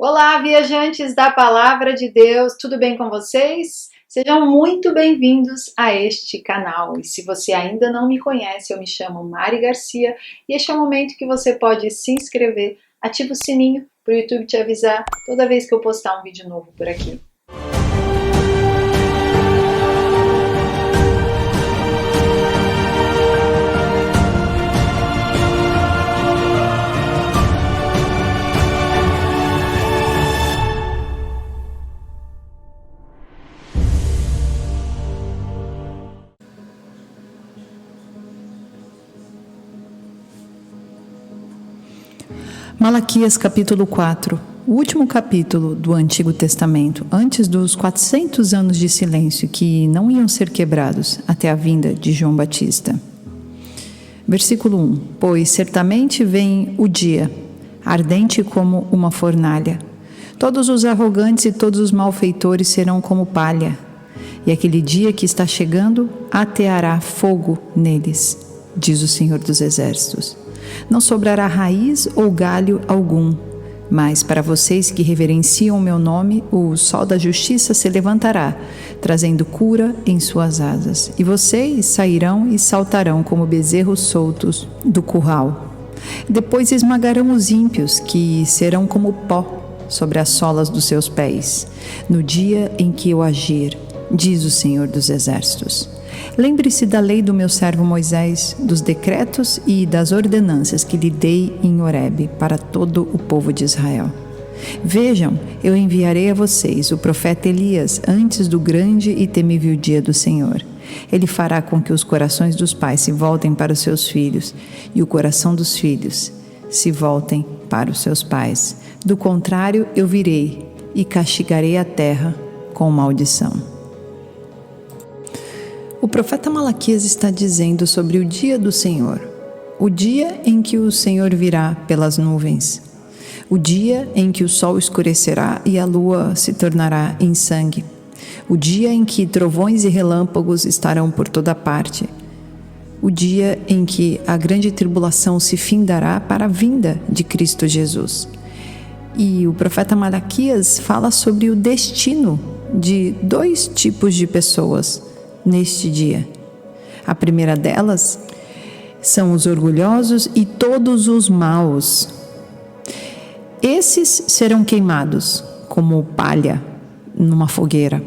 Olá, viajantes da Palavra de Deus, tudo bem com vocês? Sejam muito bem-vindos a este canal. E se você ainda não me conhece, eu me chamo Mari Garcia e este é o momento que você pode se inscrever, ativa o sininho para o YouTube te avisar toda vez que eu postar um vídeo novo por aqui. Malaquias capítulo 4, o último capítulo do Antigo Testamento, antes dos 400 anos de silêncio que não iam ser quebrados até a vinda de João Batista. Versículo 1: Pois certamente vem o dia, ardente como uma fornalha. Todos os arrogantes e todos os malfeitores serão como palha, e aquele dia que está chegando ateará fogo neles, diz o Senhor dos Exércitos. Não sobrará raiz ou galho algum, mas para vocês que reverenciam o meu nome, o sol da justiça se levantará, trazendo cura em suas asas, e vocês sairão e saltarão como bezerros soltos do curral. Depois esmagarão os ímpios, que serão como pó sobre as solas dos seus pés, no dia em que eu agir, diz o Senhor dos Exércitos. Lembre-se da lei do meu servo Moisés, dos decretos e das ordenanças que lhe dei em Horebe para todo o povo de Israel. Vejam, eu enviarei a vocês o profeta Elias antes do grande e temível dia do Senhor. Ele fará com que os corações dos pais se voltem para os seus filhos e o coração dos filhos se voltem para os seus pais. Do contrário, eu virei e castigarei a terra com maldição. O profeta Malaquias está dizendo sobre o dia do Senhor, o dia em que o Senhor virá pelas nuvens, o dia em que o sol escurecerá e a lua se tornará em sangue, o dia em que trovões e relâmpagos estarão por toda parte, o dia em que a grande tribulação se findará para a vinda de Cristo Jesus. E o profeta Malaquias fala sobre o destino de dois tipos de pessoas neste dia. A primeira delas são os orgulhosos e todos os maus. Esses serão queimados como palha numa fogueira.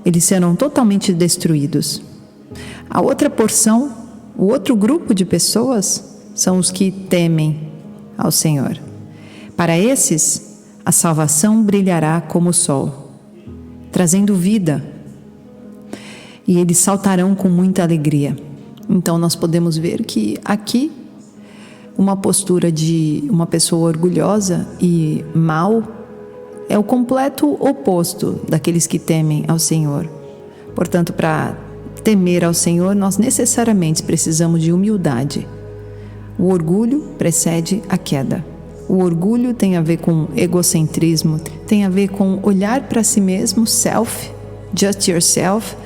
Eles serão totalmente destruídos. A outra porção, o outro grupo de pessoas, são os que temem ao Senhor. Para esses, a salvação brilhará como o sol, trazendo vida, e eles saltarão com muita alegria. Então nós podemos ver que aqui uma postura de uma pessoa orgulhosa e mau é o completo oposto daqueles que temem ao Senhor. Portanto, para temer ao Senhor, nós necessariamente precisamos de humildade. O orgulho precede a queda. O orgulho tem a ver com egocentrismo, tem a ver com olhar para si mesmo, just yourself,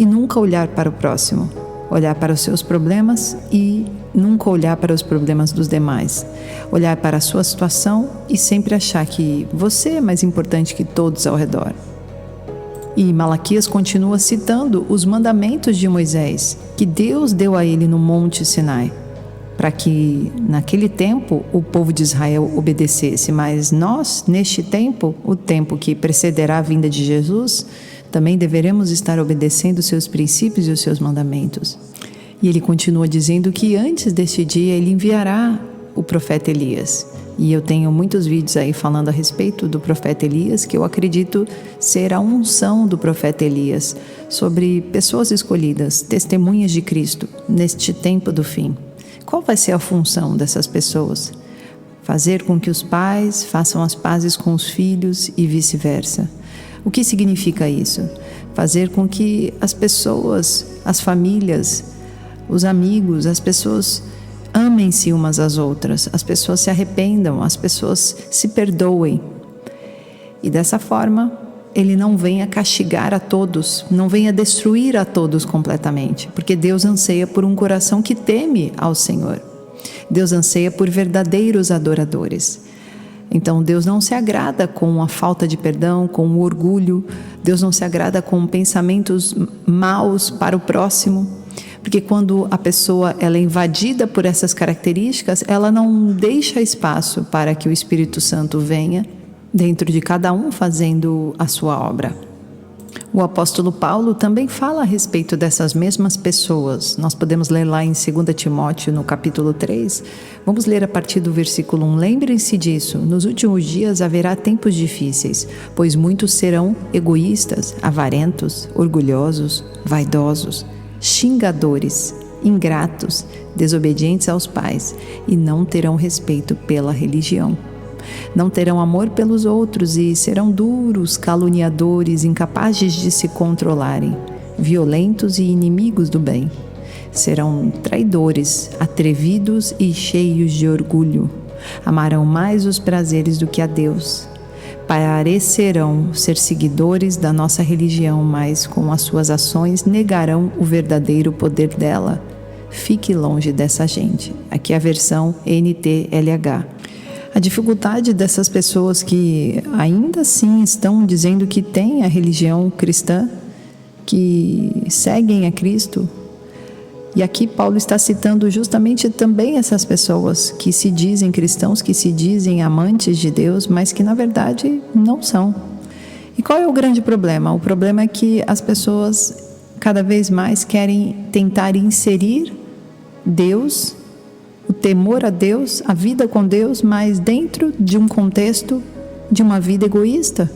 e nunca olhar para o próximo, olhar para os seus problemas e nunca olhar para os problemas dos demais, olhar para a sua situação e sempre achar que você é mais importante que todos ao redor. E Malaquias continua citando os mandamentos de Moisés, que Deus deu a ele no Monte Sinai, para que naquele tempo o povo de Israel obedecesse, mas nós, neste tempo, o tempo que precederá a vinda de Jesus, também deveremos estar obedecendo os seus princípios e os seus mandamentos. E ele continua dizendo que antes deste dia ele enviará o profeta Elias. E eu tenho muitos vídeos aí falando a respeito do profeta Elias, que eu acredito ser a unção do profeta Elias sobre pessoas escolhidas, testemunhas de Cristo, neste tempo do fim. Qual vai ser a função dessas pessoas? Fazer com que os pais façam as pazes com os filhos e vice-versa. O que significa isso? Fazer com que as pessoas, as famílias, os amigos, as pessoas amem-se umas às outras, as pessoas se arrependam, as pessoas se perdoem. E dessa forma, ele não venha castigar a todos, não venha destruir a todos completamente, porque Deus anseia por um coração que teme ao Senhor. Deus anseia por verdadeiros adoradores. Então Deus não se agrada com a falta de perdão, com o orgulho. Deus não se agrada com pensamentos maus para o próximo. Porque quando a pessoa ela é invadida por essas características, ela não deixa espaço para que o Espírito Santo venha dentro de cada um fazendo a sua obra. O apóstolo Paulo também fala a respeito dessas mesmas pessoas. Nós podemos ler lá em 2 Timóteo, no capítulo 3. Vamos ler a partir do versículo 1. Lembrem-se disso, nos últimos dias haverá tempos difíceis, pois muitos serão egoístas, avarentos, orgulhosos, vaidosos, xingadores, ingratos, desobedientes aos pais e não terão respeito pela religião. Não terão amor pelos outros e serão duros, caluniadores, incapazes de se controlarem, violentos e inimigos do bem. Serão traidores, atrevidos e cheios de orgulho. Amarão mais os prazeres do que a Deus. Parecerão ser seguidores da nossa religião, mas com as suas ações negarão o verdadeiro poder dela. Fique longe dessa gente. Aqui é a versão NTLH. A dificuldade dessas pessoas que ainda assim estão dizendo que têm a religião cristã, que seguem a Cristo. E aqui Paulo está citando justamente também essas pessoas que se dizem cristãos, que se dizem amantes de Deus, mas que na verdade não são. E qual é o grande problema? O problema é que as pessoas cada vez mais querem tentar inserir Deus, o temor a Deus, a vida com Deus, mas dentro de um contexto de uma vida egoísta,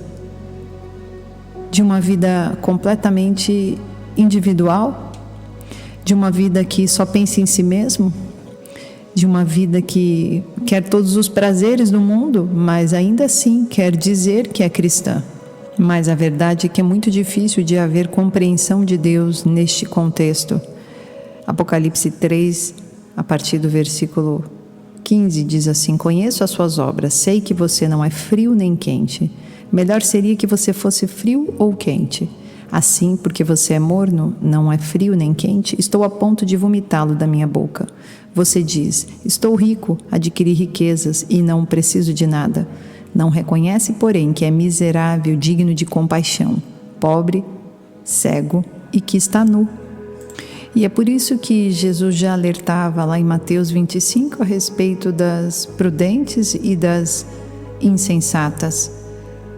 de uma vida completamente individual, de uma vida que só pensa em si mesmo, de uma vida que quer todos os prazeres do mundo, mas ainda assim quer dizer que é cristã. Mas a verdade é que é muito difícil de haver compreensão de Deus neste contexto. Apocalipse 3, a partir do versículo 15, diz assim: conheço as suas obras, sei que você não é frio nem quente. Melhor seria que você fosse frio ou quente. Assim, porque você é morno, não é frio nem quente, estou a ponto de vomitá-lo da minha boca. Você diz: estou rico, adquiri riquezas e não preciso de nada. Não reconhece, porém, que é miserável, digno de compaixão, pobre, cego e que está nu. E é por isso que Jesus já alertava lá em Mateus 25 a respeito das prudentes e das insensatas.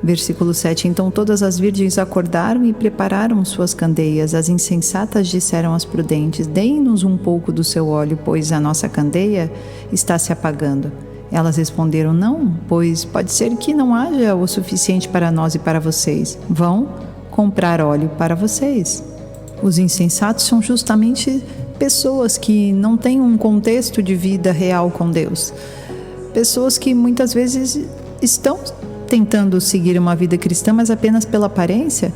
Versículo 7, então todas as virgens acordaram e prepararam suas candeias. As insensatas disseram às prudentes: deem-nos um pouco do seu óleo, pois a nossa candeia está se apagando. Elas responderam: não, pois pode ser que não haja o suficiente para nós e para vocês. Vão comprar óleo para vocês. Os insensatos são justamente pessoas que não têm um contexto de vida real com Deus. Pessoas que muitas vezes estão tentando seguir uma vida cristã, mas apenas pela aparência.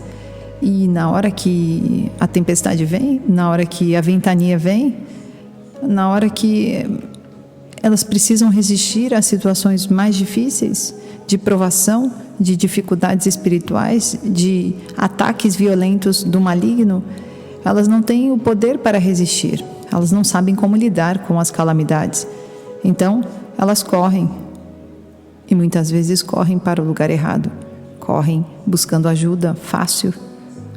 E na hora que a tempestade vem, na hora que a ventania vem, na hora que elas precisam resistir a situações mais difíceis, de provação, de dificuldades espirituais, de ataques violentos do maligno, elas não têm o poder para resistir. Elas não sabem como lidar com as calamidades. Então, elas correm. E muitas vezes correm para o lugar errado. Correm buscando ajuda fácil,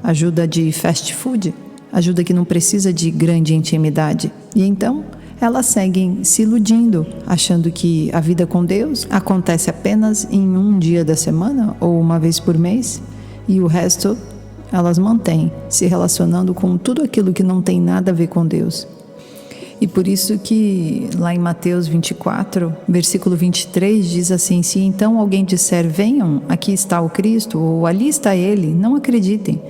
ajuda de fast food, ajuda que não precisa de grande intimidade. E então, elas seguem se iludindo, achando que a vida com Deus acontece apenas em um dia da semana ou uma vez por mês, e o resto elas mantêm se relacionando com tudo aquilo que não tem nada a ver com Deus. E por isso que lá em Mateus 24, versículo 23, diz assim: se então alguém disser, venham, aqui está o Cristo, ou ali está ele, não acreditem,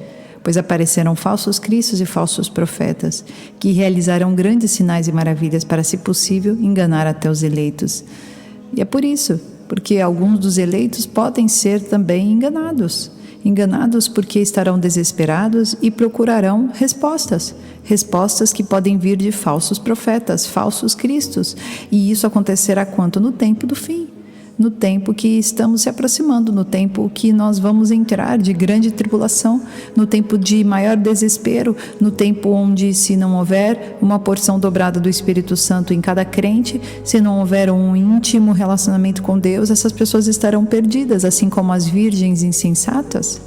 pois aparecerão falsos cristos e falsos profetas, que realizarão grandes sinais e maravilhas para, se possível, enganar até os eleitos. E é por isso, porque alguns dos eleitos podem ser também enganados porque estarão desesperados e procurarão respostas que podem vir de falsos profetas, falsos cristos, e isso acontecerá quanto? No tempo do fim. no tempo que estamos se aproximando, no tempo que nós vamos entrar de grande tribulação, no tempo de maior desespero, no tempo onde, se não houver uma porção dobrada do Espírito Santo em cada crente, se não houver um íntimo relacionamento com Deus, essas pessoas estarão perdidas, assim como as virgens insensatas.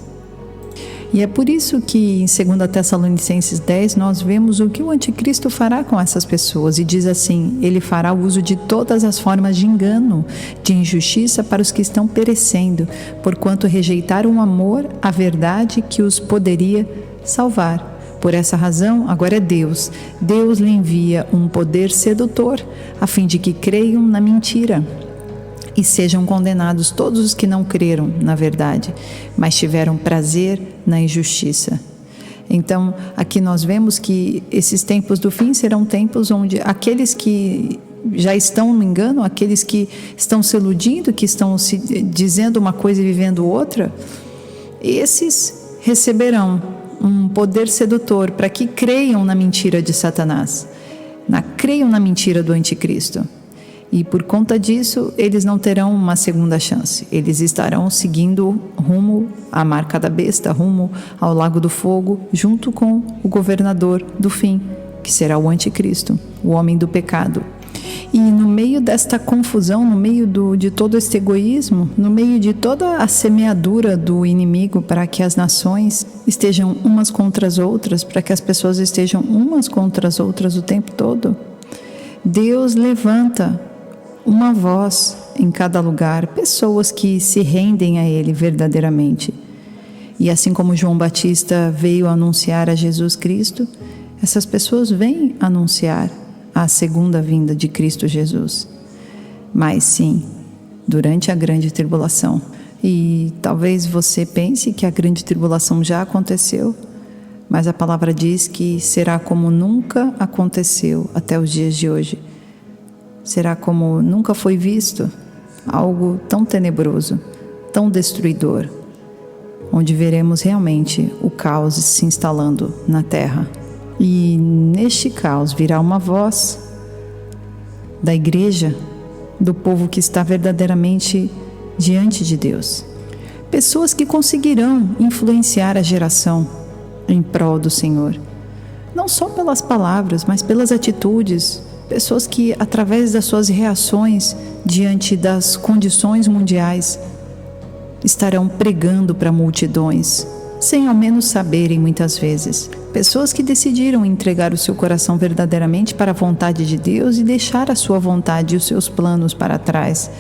E é por isso que em 2 Tessalonicenses 10 nós vemos o que o anticristo fará com essas pessoas, e diz assim: ele fará uso de todas as formas de engano, de injustiça para os que estão perecendo, porquanto rejeitaram o amor, a verdade que os poderia salvar. Por essa razão, agora é Deus lhe envia um poder sedutor, a fim de que creiam na mentira, e sejam condenados todos os que não creram na verdade, mas tiveram prazer na injustiça. Então, aqui nós vemos que esses tempos do fim serão tempos onde aqueles que já estão no engano, aqueles que estão se iludindo, que estão se dizendo uma coisa e vivendo outra, esses receberão um poder sedutor para que creiam na mentira de Satanás, creiam na mentira do anticristo. E por conta disso, eles não terão uma segunda chance. Eles estarão seguindo rumo à marca da besta, rumo ao lago do fogo, junto com o governador do fim, que será o anticristo, o homem do pecado. E no meio desta confusão, no meio de todo este egoísmo, no meio de toda a semeadura do inimigo para que as nações estejam umas contra as outras, para que as pessoas estejam umas contra as outras o tempo todo, Deus levanta uma voz em cada lugar, pessoas que se rendem a Ele verdadeiramente. E assim como João Batista veio anunciar a Jesus Cristo, essas pessoas vêm anunciar a segunda vinda de Cristo Jesus. Mas sim, durante a grande tribulação. E talvez você pense que a grande tribulação já aconteceu, mas a palavra diz que será como nunca aconteceu até os dias de hoje. Será como nunca foi visto, algo tão tenebroso, tão destruidor, onde veremos realmente o caos se instalando na terra. E neste caos virá uma voz da igreja, do povo que está verdadeiramente diante de Deus. Pessoas que conseguirão influenciar a geração em prol do Senhor, não só pelas palavras, mas pelas atitudes. Pessoas que, através das suas reações diante das condições mundiais, estarão pregando para multidões, sem ao menos saberem muitas vezes. Pessoas que decidiram entregar o seu coração verdadeiramente para a vontade de Deus e deixar a sua vontade e os seus planos para trás.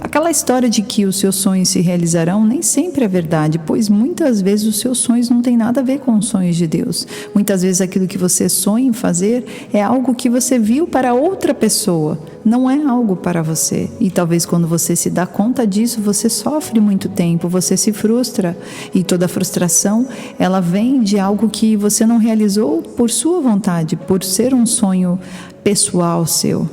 Aquela história de que os seus sonhos se realizarão nem sempre é verdade, pois muitas vezes os seus sonhos não têm nada a ver com os sonhos de Deus. Muitas vezes aquilo que você sonha em fazer é algo que você viu para outra pessoa, não é algo para você. E talvez quando você se dá conta disso, você sofre muito tempo, você se frustra. E toda frustração, ela vem de algo que você não realizou por sua vontade, por ser um sonho pessoal seu.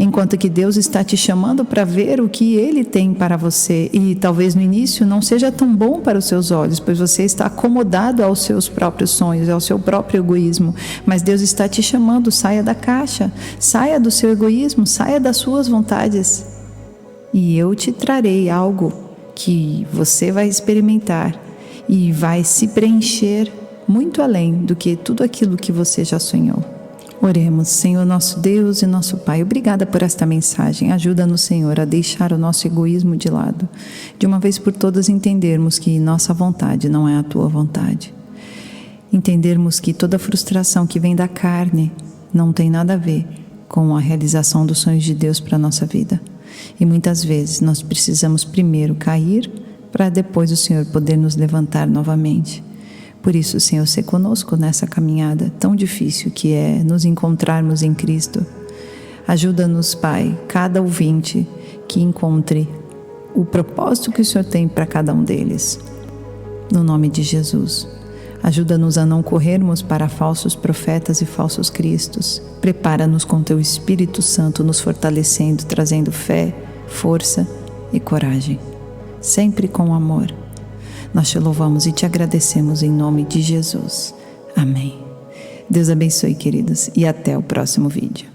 Enquanto que Deus está te chamando para ver o que Ele tem para você. E talvez no início não seja tão bom para os seus olhos, pois você está acomodado aos seus próprios sonhos, ao seu próprio egoísmo. Mas Deus está te chamando, saia da caixa, saia do seu egoísmo, saia das suas vontades. E eu te trarei algo que você vai experimentar e vai se preencher muito além do que tudo aquilo que você já sonhou. Oremos. Senhor nosso Deus e nosso Pai, obrigada por esta mensagem. Ajuda-nos, Senhor, a deixar o nosso egoísmo de lado. De uma vez por todas entendermos que nossa vontade não é a Tua vontade. Entendermos que toda frustração que vem da carne não tem nada a ver com a realização dos sonhos de Deus para a nossa vida. E muitas vezes nós precisamos primeiro cair para depois o Senhor poder nos levantar novamente. Por isso, Senhor, se conosco nessa caminhada tão difícil que é nos encontrarmos em Cristo. Ajuda-nos, Pai, cada ouvinte que encontre o propósito que o Senhor tem para cada um deles. No nome de Jesus. Ajuda-nos a não corrermos para falsos profetas e falsos cristos. Prepara-nos com Teu Espírito Santo, nos fortalecendo, trazendo fé, força e coragem. Sempre com amor. Nós te louvamos e te agradecemos em nome de Jesus. Amém. Deus abençoe, queridos, e até o próximo vídeo.